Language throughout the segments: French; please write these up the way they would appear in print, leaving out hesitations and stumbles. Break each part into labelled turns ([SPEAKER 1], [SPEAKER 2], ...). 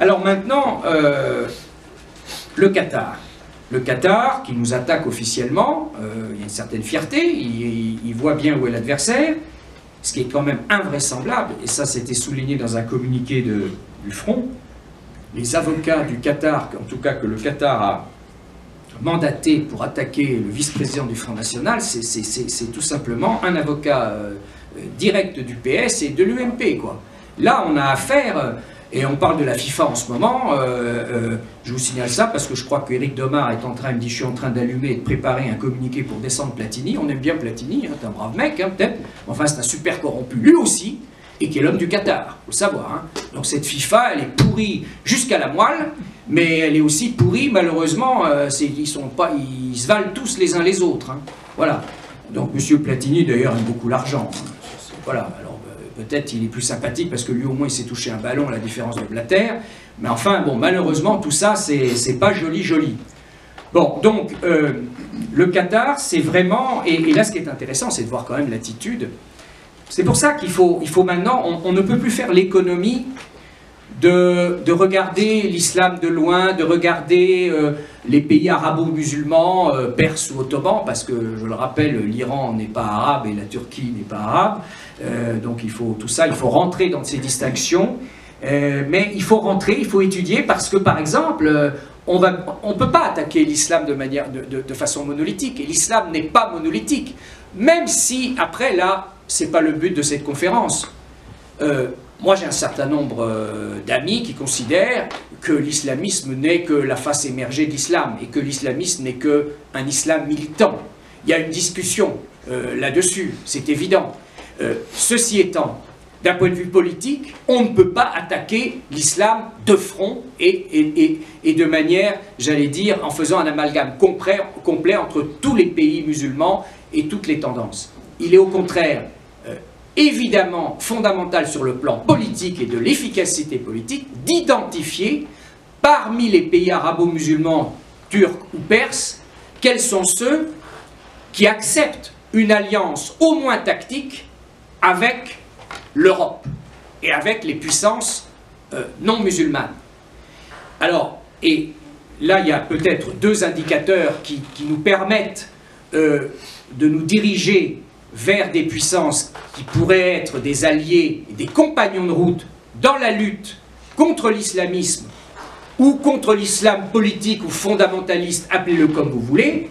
[SPEAKER 1] Alors maintenant, le Qatar. Le Qatar, qui nous attaque officiellement, il y a une certaine fierté, il voit bien où est l'adversaire, ce qui est quand même invraisemblable, et ça c'était souligné dans un communiqué du Front. Les avocats du Qatar, en tout cas que le Qatar a mandaté pour attaquer le vice-président du Front National, c'est tout simplement un avocat direct du PS et de l'UMP, quoi. Là, on a affaire, et on parle de la FIFA en ce moment, je vous signale ça parce que je crois qu'Éric Domar est en train, il me dit, je suis en train d'allumer et de préparer un communiqué pour descendre Platini. On aime bien Platini, hein, c'est un brave mec, hein, peut-être, enfin c'est un super corrompu, lui aussi, et qui est l'homme du Qatar, il faut le savoir. Hein. Donc cette FIFA, elle est pourrie jusqu'à la moelle, mais elle est aussi pourrie, malheureusement, ils se valent tous les uns les autres. Hein. Voilà. Donc M. Platini, d'ailleurs, aime beaucoup l'argent. Hein. Voilà, alors peut-être il est plus sympathique parce que lui, au moins, il s'est touché un ballon, à la différence de Blatter. Mais enfin, bon, malheureusement, tout ça, c'est pas joli. Bon, donc, le Qatar, c'est vraiment... Et là, ce qui est intéressant, c'est de voir quand même l'attitude. C'est pour ça qu'il faut maintenant... On ne peut plus faire l'économie de regarder l'islam de loin, de regarder les pays arabo-musulmans, perses ou ottomans, parce que, je le rappelle, l'Iran n'est pas arabe et la Turquie n'est pas arabe. Donc, il faut tout ça, il faut rentrer dans ces distinctions. Mais il faut rentrer, il faut étudier, parce que, par exemple... on ne peut pas attaquer l'islam de façon monolithique, et l'islam n'est pas monolithique, même si, après, là, ce n'est pas le but de cette conférence. Moi, j'ai un certain nombre d'amis qui considèrent que l'islamisme n'est que la face émergée de l'islam, et que l'islamisme n'est qu'un islam militant. Il y a une discussion là-dessus, c'est évident. Ceci étant, d'un point de vue politique, on ne peut pas attaquer l'islam de front et de manière, j'allais dire, en faisant un amalgame complet entre tous les pays musulmans et toutes les tendances. Il est au contraire évidemment fondamental sur le plan politique et de l'efficacité politique d'identifier parmi les pays arabo-musulmans, turcs ou perses, quels sont ceux qui acceptent une alliance au moins tactique avec l'Europe et avec les puissances non musulmanes. Alors, et là il y a peut-être deux indicateurs qui nous permettent de nous diriger vers des puissances qui pourraient être des alliés et des compagnons de route dans la lutte contre l'islamisme ou contre l'islam politique ou fondamentaliste, appelez-le comme vous voulez.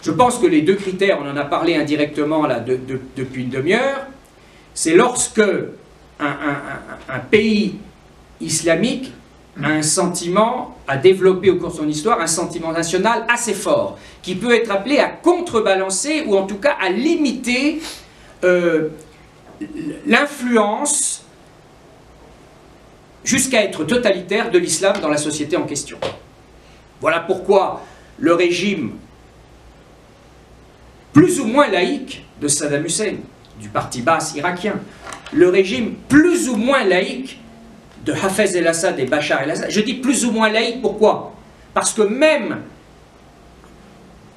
[SPEAKER 1] Je pense que les deux critères, on en a parlé indirectement là depuis une demi-heure, c'est lorsque un pays islamique a un sentiment, a développé au cours de son histoire, un sentiment national assez fort, qui peut être appelé à contrebalancer, ou en tout cas à limiter l'influence jusqu'à être totalitaire de l'islam dans la société en question. Voilà pourquoi le régime plus ou moins laïque de Saddam Hussein, du parti basse irakien, le régime plus ou moins laïque de Hafez el-Assad et Bachar el-Assad. Je dis plus ou moins laïque, pourquoi? Parce que même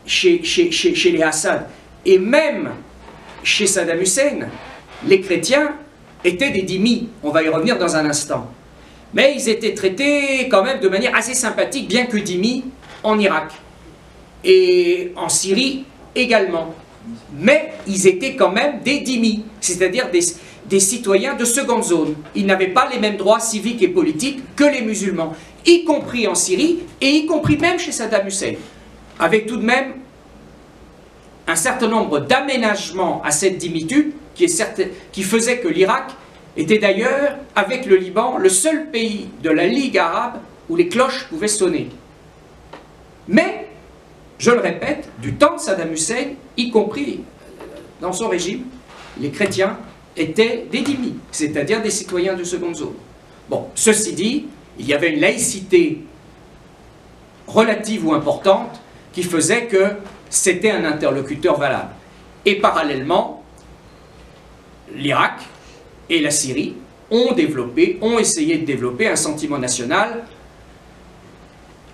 [SPEAKER 1] chez les Assad et même chez Saddam Hussein, les chrétiens étaient des dhimmis. On va y revenir dans un instant. Mais ils étaient traités quand même de manière assez sympathique, bien que dhimmis, en Irak. Et en Syrie également. Mais ils étaient quand même des dhimmis, c'est-à-dire des citoyens de seconde zone. Ils n'avaient pas les mêmes droits civiques et politiques que les musulmans, y compris en Syrie et y compris même chez Saddam Hussein, avec tout de même un certain nombre d'aménagements à cette dhimmitude qui faisait que l'Irak était d'ailleurs, avec le Liban, le seul pays de la Ligue arabe où les cloches pouvaient sonner. Mais, je le répète, du temps de Saddam Hussein, y compris dans son régime, les chrétiens étaient des dhimmis, c'est-à-dire des citoyens de seconde zone. Bon, ceci dit, il y avait une laïcité relative ou importante qui faisait que c'était un interlocuteur valable. Et parallèlement, l'Irak et la Syrie ont essayé de développer un sentiment national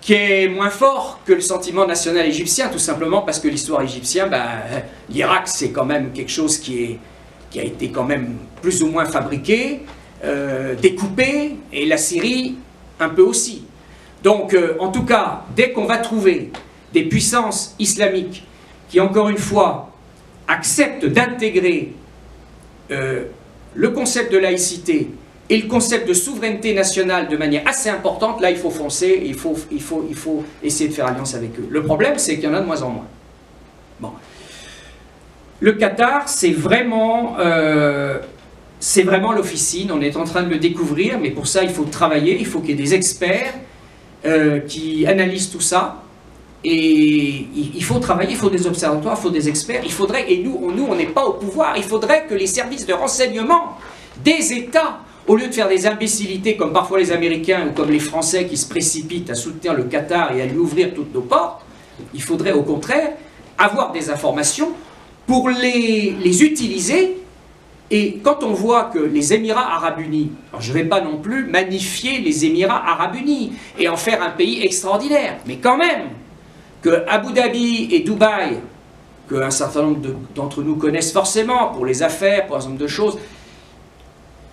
[SPEAKER 1] qui est moins fort que le sentiment national égyptien, tout simplement parce que l'histoire égyptienne, l'Irak c'est quand même quelque chose qui a été quand même plus ou moins fabriqué, découpé, et la Syrie un peu aussi. Donc, en tout cas, dès qu'on va trouver des puissances islamiques qui, encore une fois, acceptent d'intégrer le concept de laïcité et le concept de souveraineté nationale de manière assez importante, là, il faut foncer, il faut essayer de faire alliance avec eux. Le problème, c'est qu'il y en a de moins en moins. Bon. Le Qatar, c'est vraiment l'officine, on est en train de le découvrir, mais pour ça, il faut travailler, il faut qu'il y ait des experts qui analysent tout ça, et il faut travailler, il faut des observatoires, il faut des experts, il faudrait, et nous on n'est pas au pouvoir, il faudrait que les services de renseignement des États, au lieu de faire des imbécilités comme parfois les Américains ou comme les Français qui se précipitent à soutenir le Qatar et à lui ouvrir toutes nos portes, il faudrait au contraire avoir des informations pour les utiliser. Et quand on voit que les Émirats Arabes Unis, alors je ne vais pas non plus magnifier les Émirats Arabes Unis et en faire un pays extraordinaire, mais quand même, que Abu Dhabi et Dubaï, qu'un certain nombre d'entre nous connaissent forcément pour les affaires, pour un certain nombre de choses,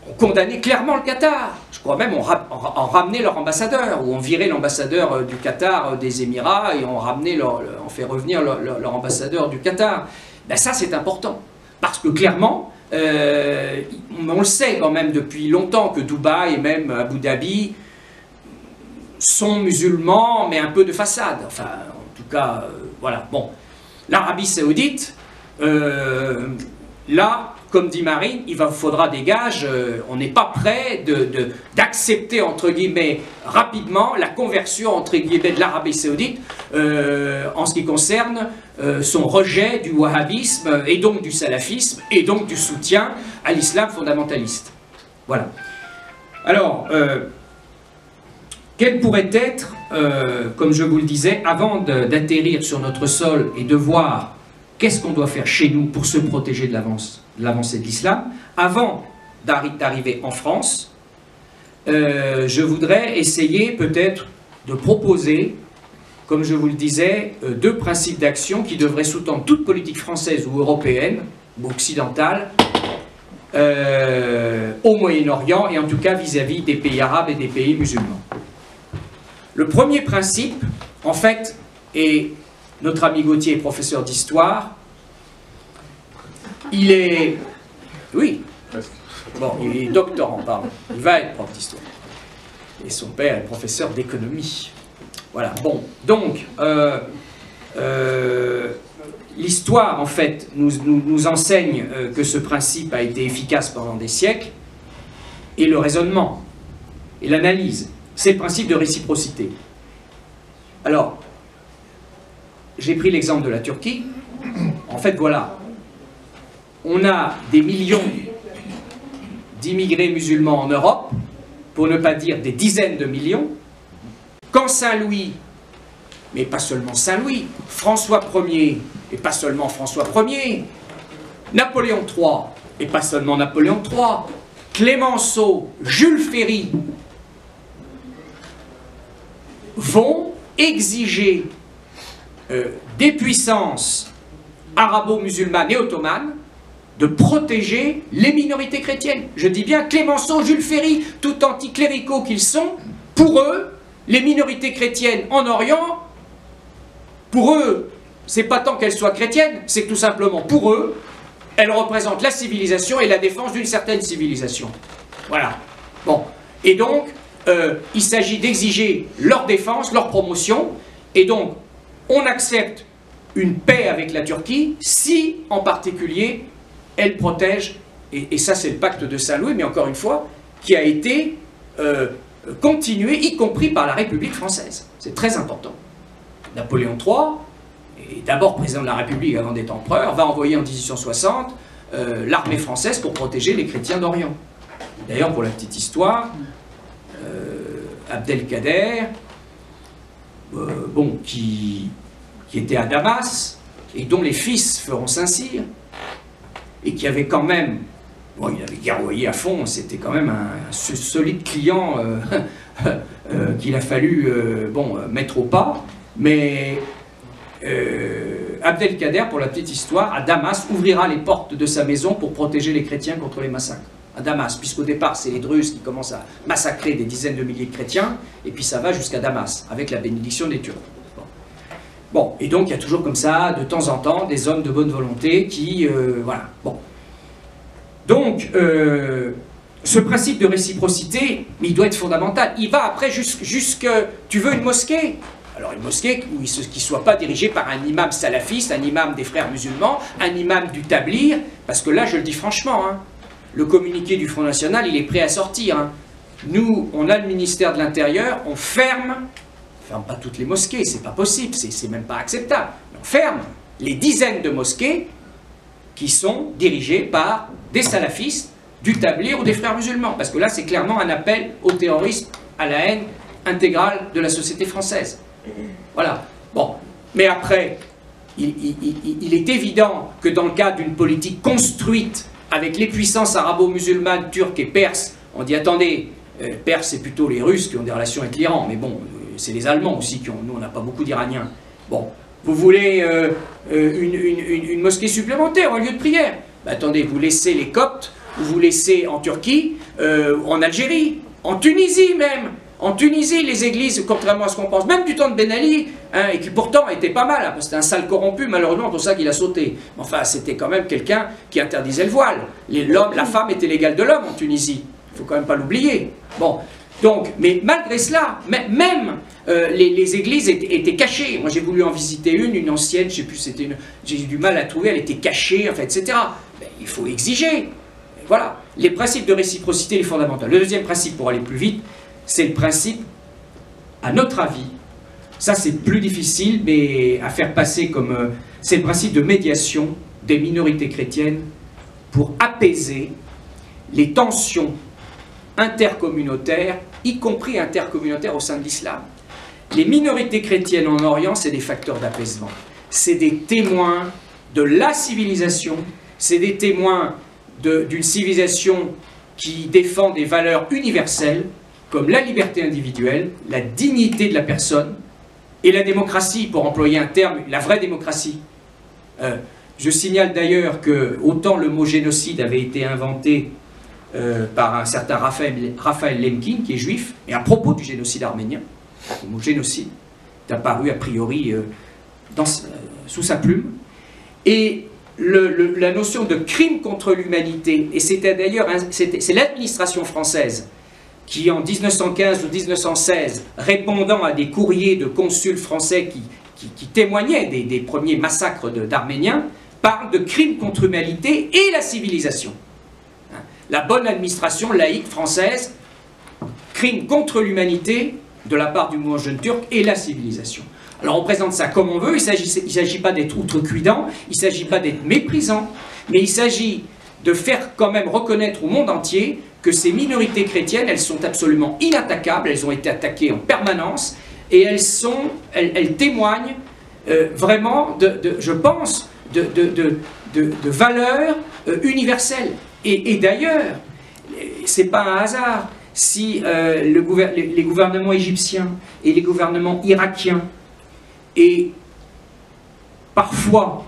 [SPEAKER 1] ont condamné clairement le Qatar. Je crois même en ramené leur ambassadeur, ou on virait l'ambassadeur du Qatar des Émirats et on fait revenir leur ambassadeur du Qatar. Ben ça c'est important, parce que clairement, on le sait quand même depuis longtemps que Dubaï et même Abu Dhabi sont musulmans, mais un peu de façade. Enfin, en tout cas, voilà. Bon, l'Arabie Saoudite, là, comme dit Marine, il faudra des gages. On n'est pas prêt d'accepter, entre guillemets, rapidement la conversion, entre guillemets, de l'Arabie Saoudite en ce qui concerne son rejet du wahhabisme et donc du salafisme et donc du soutien à l'islam fondamentaliste. Voilà. Alors, quel pourrait être, comme je vous le disais, avant d'atterrir sur notre sol et de voir qu'est-ce qu'on doit faire chez nous pour se protéger de l'avancée de l'islam, avant d'arriver en France, je voudrais essayer peut-être de proposer, comme je vous le disais, deux principes d'action qui devraient sous-tendre toute politique française ou européenne, ou occidentale, au Moyen-Orient et en tout cas vis-à-vis des pays arabes et des pays musulmans. Le premier principe, en fait, est notre ami Gauthier est professeur d'histoire. Il est... Oui. Bon, il est doctorant, pardon. Il va être prof d'histoire. Et son père est professeur d'économie. Voilà. Bon, donc, l'histoire, en fait, nous enseigne que ce principe a été efficace pendant des siècles. Et le raisonnement et l'analyse, c'est le principe de réciprocité. Alors, j'ai pris l'exemple de la Turquie. En fait, voilà. On a des millions d'immigrés musulmans en Europe, pour ne pas dire des dizaines de millions. Quand Saint-Louis, mais pas seulement Saint-Louis, François Ier, et pas seulement François Ier, Napoléon III, et pas seulement Napoléon III, Clémenceau, Jules Ferry, vont exiger des puissances arabo-musulmanes et ottomanes de protéger les minorités chrétiennes. Je dis bien Clémenceau, Jules Ferry, tout anticléricaux qu'ils sont, pour eux, les minorités chrétiennes en Orient, pour eux, c'est pas tant qu'elles soient chrétiennes, c'est que tout simplement pour eux, elles représentent la civilisation et la défense d'une certaine civilisation. Voilà. Bon. Et donc, il s'agit d'exiger leur défense, leur promotion, et donc, on accepte une paix avec la Turquie si, en particulier, elle protège, et ça c'est le pacte de Saint-Louis, mais encore une fois, qui a été continué, y compris par la République française. C'est très important. Napoléon III, et d'abord président de la République avant d'être empereur, va envoyer en 1860 l'armée française pour protéger les chrétiens d'Orient. D'ailleurs, pour la petite histoire, Abdelkader, bon, qui était à Damas, et dont les fils feront Saint-Cyr, et qui avait quand même, bon, il avait guerroyé à fond, c'était quand même un solide client qu'il a fallu mettre au pas, mais Abdelkader, pour la petite histoire, à Damas, ouvrira les portes de sa maison pour protéger les chrétiens contre les massacres. à Damas, puisqu'au départ, c'est les Druzes qui commencent à massacrer des dizaines de milliers de chrétiens, et puis ça va jusqu'à Damas, avec la bénédiction des Turcs. Bon, et donc il y a toujours comme ça, de temps en temps, des hommes de bonne volonté qui... voilà, bon. Donc, ce principe de réciprocité, il doit être fondamental. Il va après jusque... Tu veux une mosquée? Alors une mosquée qui ne soit pas dirigée par un imam salafiste, un imam des frères musulmans, un imam du Tablir, parce que là, je le dis franchement, hein, le communiqué du Front National, il est prêt à sortir. Hein. Nous, on a le ministère de l'Intérieur, on ferme pas toutes les mosquées, c'est pas possible, c'est même pas acceptable. On ferme les dizaines de mosquées qui sont dirigées par des salafistes, du Tablir ou des frères musulmans, parce que là, c'est clairement un appel au terrorisme, à la haine intégrale de la société française. Voilà. Bon. Mais après, il est évident que dans le cadre d'une politique construite avec les puissances arabo-musulmanes, turques et perses, on dit attendez, Perses c'est plutôt les Russes qui ont des relations avec l'Iran, mais bon, c'est les Allemands aussi qui ont, nous on n'a pas beaucoup d'Iraniens. Bon, vous voulez une mosquée supplémentaire en lieu de prière? Ben, attendez, vous laissez les Coptes, vous laissez en Turquie, en Algérie, en Tunisie même. En Tunisie, les églises, contrairement à ce qu'on pense, même du temps de Ben Ali, hein, et qui pourtant était pas mal, hein, parce que c'était un sale corrompu, malheureusement, pour ça qu'il a sauté. Enfin, c'était quand même quelqu'un qui interdisait le voile. La femme était l'égale de l'homme en Tunisie. Il ne faut quand même pas l'oublier. Bon, donc, mais malgré cela, même les églises étaient cachées. Moi, j'ai voulu en visiter une ancienne, je sais plus, j'ai eu du mal à trouver, elle était cachée, enfin, etc. Mais il faut exiger. Voilà. Les principes de réciprocité, les fondamentaux. Le deuxième principe, pour aller plus vite, c'est le principe, à notre avis, ça c'est plus difficile, mais à faire passer comme... c'est le principe de médiation des minorités chrétiennes pour apaiser les tensions intercommunautaires, y compris intercommunautaires au sein de l'islam. Les minorités chrétiennes en Orient, c'est des facteurs d'apaisement. C'est des témoins de la civilisation, c'est des témoins d'une civilisation qui défend des valeurs universelles, comme la liberté individuelle, la dignité de la personne et la démocratie, pour employer un terme, la vraie démocratie. Je signale d'ailleurs que autant le mot génocide avait été inventé par un certain Raphaël Lemkin, qui est juif, et à propos du génocide arménien, le mot génocide est apparu a priori sous sa plume, et la notion de crime contre l'humanité, et c'était d'ailleurs, c'est l'administration française qui en 1915 ou 1916, répondant à des courriers de consuls français qui témoignaient des premiers massacres d'Arméniens, parle de crimes contre l'humanité et la civilisation. La bonne administration laïque française, crime contre l'humanité de la part du mouvement jeune turc et la civilisation. Alors on présente ça comme on veut, il ne s'agit pas d'être outrecuidant, il ne s'agit pas d'être méprisant, mais il s'agit de faire quand même reconnaître au monde entier que ces minorités chrétiennes, elles sont absolument inattaquables, elles ont été attaquées en permanence, et elles témoignent vraiment, je pense, de valeurs universelles. Et d'ailleurs, c'est pas un hasard si les gouvernements égyptiens et les gouvernements irakiens et parfois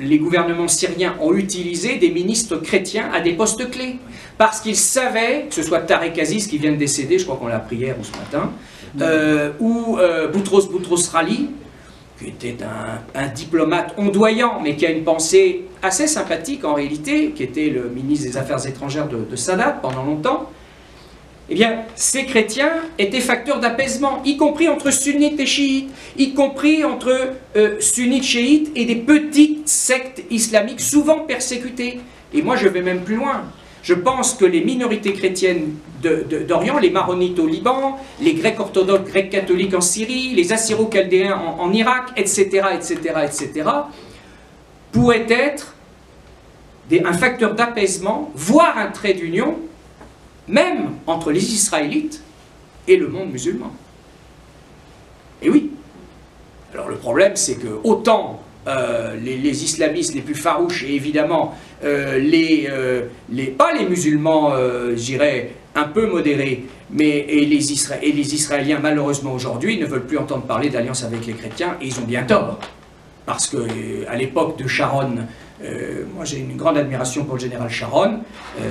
[SPEAKER 1] les gouvernements syriens ont utilisé des ministres chrétiens à des postes clés. Parce qu'ils savaient, que ce soit Tarek Aziz qui vient de décéder, je crois qu'on l'a appris hier ou ce matin, ou Boutros Ghali, qui était un diplomate ondoyant, mais qui a une pensée assez sympathique en réalité, qui était le ministre des Affaires étrangères de Sadat pendant longtemps. Eh bien, ces chrétiens étaient facteurs d'apaisement, y compris entre sunnites et chiites, y compris entre sunnites, chiites et des petites sectes islamiques souvent persécutées. Et moi, je vais même plus loin. Je pense que les minorités chrétiennes d'Orient, les maronites au Liban, les grecs orthodoxes, grecs catholiques en Syrie, les assyro-chaldéens en Irak, etc., etc., etc., pourraient être un facteur d'apaisement, voire un trait d'union, même entre les Israélites et le monde musulman. Et oui. Alors le problème, c'est que autant les islamistes les plus farouches, et évidemment pas les musulmans, je dirais, un peu modérés, mais les Israéliens, malheureusement aujourd'hui, ne veulent plus entendre parler d'alliance avec les chrétiens, et ils ont bien tort. Parce qu'à l'époque de Sharon, moi j'ai une grande admiration pour le général Sharon.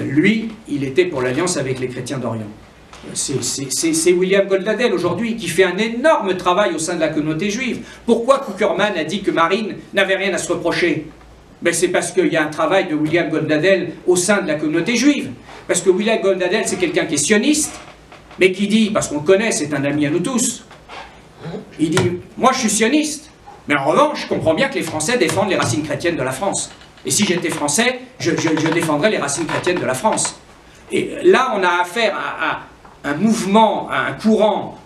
[SPEAKER 1] Lui, il était pour l'alliance avec les chrétiens d'Orient. C'est William Goldadel aujourd'hui qui fait un énorme travail au sein de la communauté juive. Pourquoi Cookerman a dit que Marine n'avait rien à se reprocher? Ben c'est parce qu'il y a un travail de William Goldadel au sein de la communauté juive. Parce que William Goldadel, c'est quelqu'un qui est sioniste, mais qui dit, parce qu'on le connaît, c'est un ami à nous tous, il dit, moi je suis sioniste, mais en revanche, je comprends bien que les Français défendent les racines chrétiennes de la France. Et si j'étais Français, je défendrais les racines chrétiennes de la France. Et là, on a affaire à un mouvement, à un courant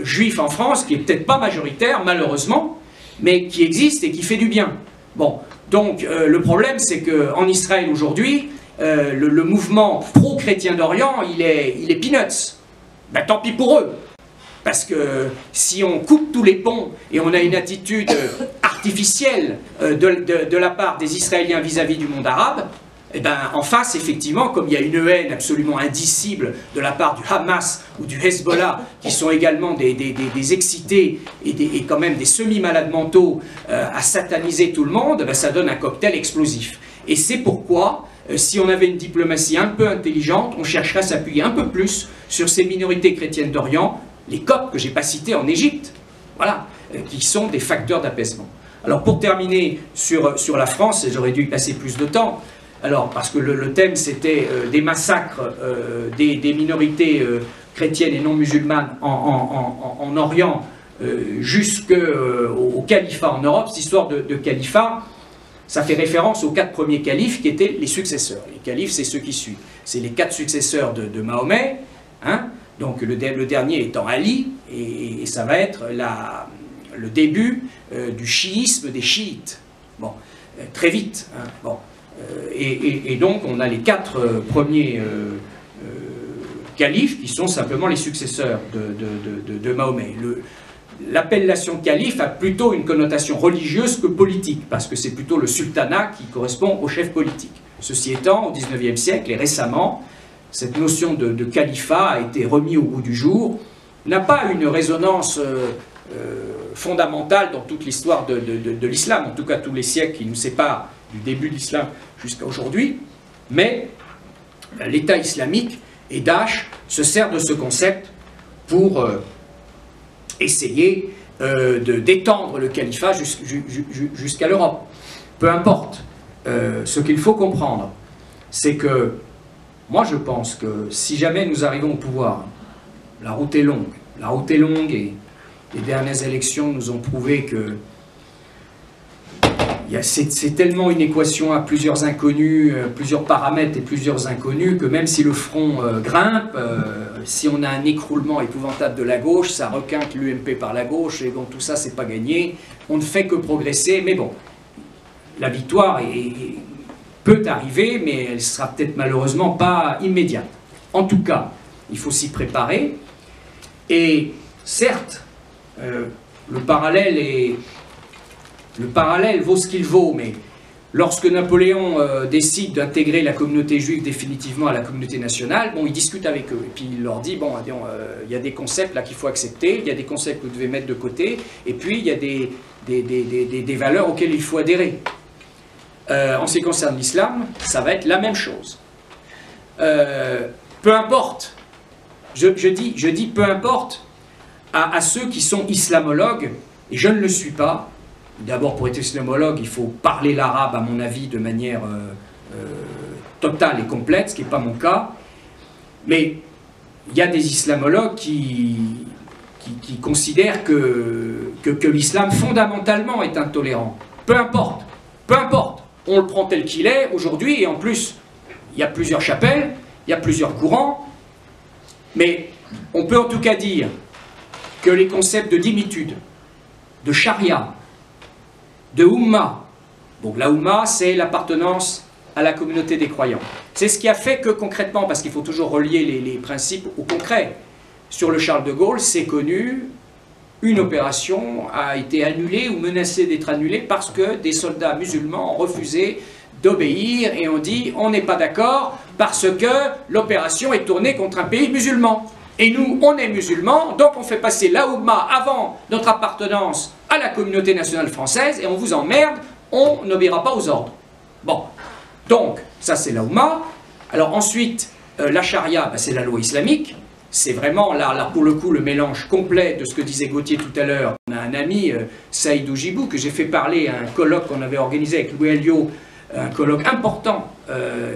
[SPEAKER 1] juif en France, qui est peut-être pas majoritaire, malheureusement, mais qui existe et qui fait du bien. Bon, donc le problème, c'est qu'en Israël aujourd'hui, le mouvement pro-chrétien d'Orient, il est peanuts. Ben, tant pis pour eux. Parce que si on coupe tous les ponts et on a une attitude artificielle de la part des Israéliens vis-à-vis du monde arabe, eh ben, en face, effectivement, comme il y a une haine absolument indicible de la part du Hamas ou du Hezbollah, qui sont également des excités et quand même des semi-malades mentaux à sataniser tout le monde, ben, ça donne un cocktail explosif. Et c'est pourquoi, si on avait une diplomatie un peu intelligente, on chercherait à s'appuyer un peu plus sur ces minorités chrétiennes d'Orient, les Coptes que je n'ai pas cités en Égypte, voilà, qui sont des facteurs d'apaisement. Alors pour terminer sur la France, et j'aurais dû y passer plus de temps, alors parce que le thème c'était des massacres des minorités chrétiennes et non musulmanes en Orient jusqu'au califat en Europe, cette histoire de califat, ça fait référence aux 4 premiers califes qui étaient les successeurs. Les califes, c'est ceux qui suivent. C'est les 4 successeurs de Mahomet, hein. Donc le dernier étant Ali, et ça va être le début du chiisme des chiites. Bon, très vite. Hein, bon. Et donc on a les 4 premiers califes qui sont simplement les successeurs de Mahomet. L'appellation calife a plutôt une connotation religieuse que politique, parce que c'est plutôt le sultanat qui correspond au chef politique. Ceci étant, au XIXe siècle et récemment, cette notion de califat a été remise au goût du jour, n'a pas une résonance fondamentale dans toute l'histoire de l'islam, en tout cas tous les siècles qui nous séparent du début de l'islam jusqu'à aujourd'hui, mais l'État islamique et Daesh se sert de ce concept pour essayer d'étendre le califat jusqu'à l'Europe. Peu importe, ce qu'il faut comprendre, c'est que moi je pense que si jamais nous arrivons au pouvoir, la route est longue. La route est longue et les dernières élections nous ont prouvé que c'est tellement une équation à plusieurs inconnus, plusieurs paramètres et plusieurs inconnus, que même si le front grimpe, si on a un écroulement épouvantable de la gauche, ça requinque l'UMP par la gauche, et donc tout ça c'est pas gagné. On ne fait que progresser, mais bon, la victoire peut arriver, mais elle sera peut-être malheureusement pas immédiate. En tout cas, il faut s'y préparer, et certes, le parallèle vaut ce qu'il vaut, mais lorsque Napoléon décide d'intégrer la communauté juive définitivement à la communauté nationale, bon, il discute avec eux, et puis il leur dit, bon, il y a des concepts là qu'il faut accepter, il y a des concepts que vous devez mettre de côté, et puis il y a des valeurs auxquelles il faut adhérer. En ce qui concerne l'islam, ça va être la même chose. Peu importe, je dis peu importe à ceux qui sont islamologues, et je ne le suis pas. D'abord, pour être islamologue, il faut parler l'arabe, à mon avis, de manière totale et complète, ce qui n'est pas mon cas. Mais il y a des islamologues qui considèrent que l'islam, fondamentalement, est intolérant. Peu importe, on le prend tel qu'il est aujourd'hui, et en plus, il y a plusieurs chapelles, il y a plusieurs courants, mais on peut en tout cas dire que les concepts de dhimitude, de charia, de Ummah. Donc la Ummah, c'est l'appartenance à la communauté des croyants. C'est ce qui a fait que concrètement, parce qu'il faut toujours relier les principes au concret, sur le Charles de Gaulle, c'est connu, une opération a été annulée ou menacée d'être annulée parce que des soldats musulmans ont refusé d'obéir et ont dit on n'est pas d'accord parce que l'opération est tournée contre un pays musulman. Et nous, on est musulmans, donc on fait passer la Ummah avant notre appartenance à la communauté nationale française et on vous emmerde, on n'obéira pas aux ordres. Bon, donc, ça c'est la Oumma. Alors ensuite, la charia, c'est la loi islamique. C'est vraiment, là, pour le coup, le mélange complet de ce que disait Gauthier tout à l'heure. On a un ami, Saïd Oujibou, que j'ai fait parler à un colloque qu'on avait organisé avec Louis Alliot, un colloque important.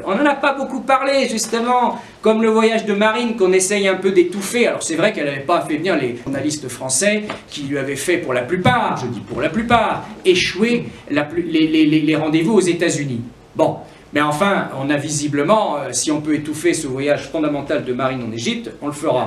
[SPEAKER 1] On n'en a pas beaucoup parlé, justement, comme le voyage de Marine, qu'on essaye un peu d'étouffer. Alors c'est vrai qu'elle n'avait pas fait bien les journalistes français, qui lui avaient fait, pour la plupart, je dis pour la plupart, échouer les rendez-vous aux États-Unis. Bon. Mais enfin, on a visiblement, si on peut étouffer ce voyage fondamental de Marine en Égypte, on le fera.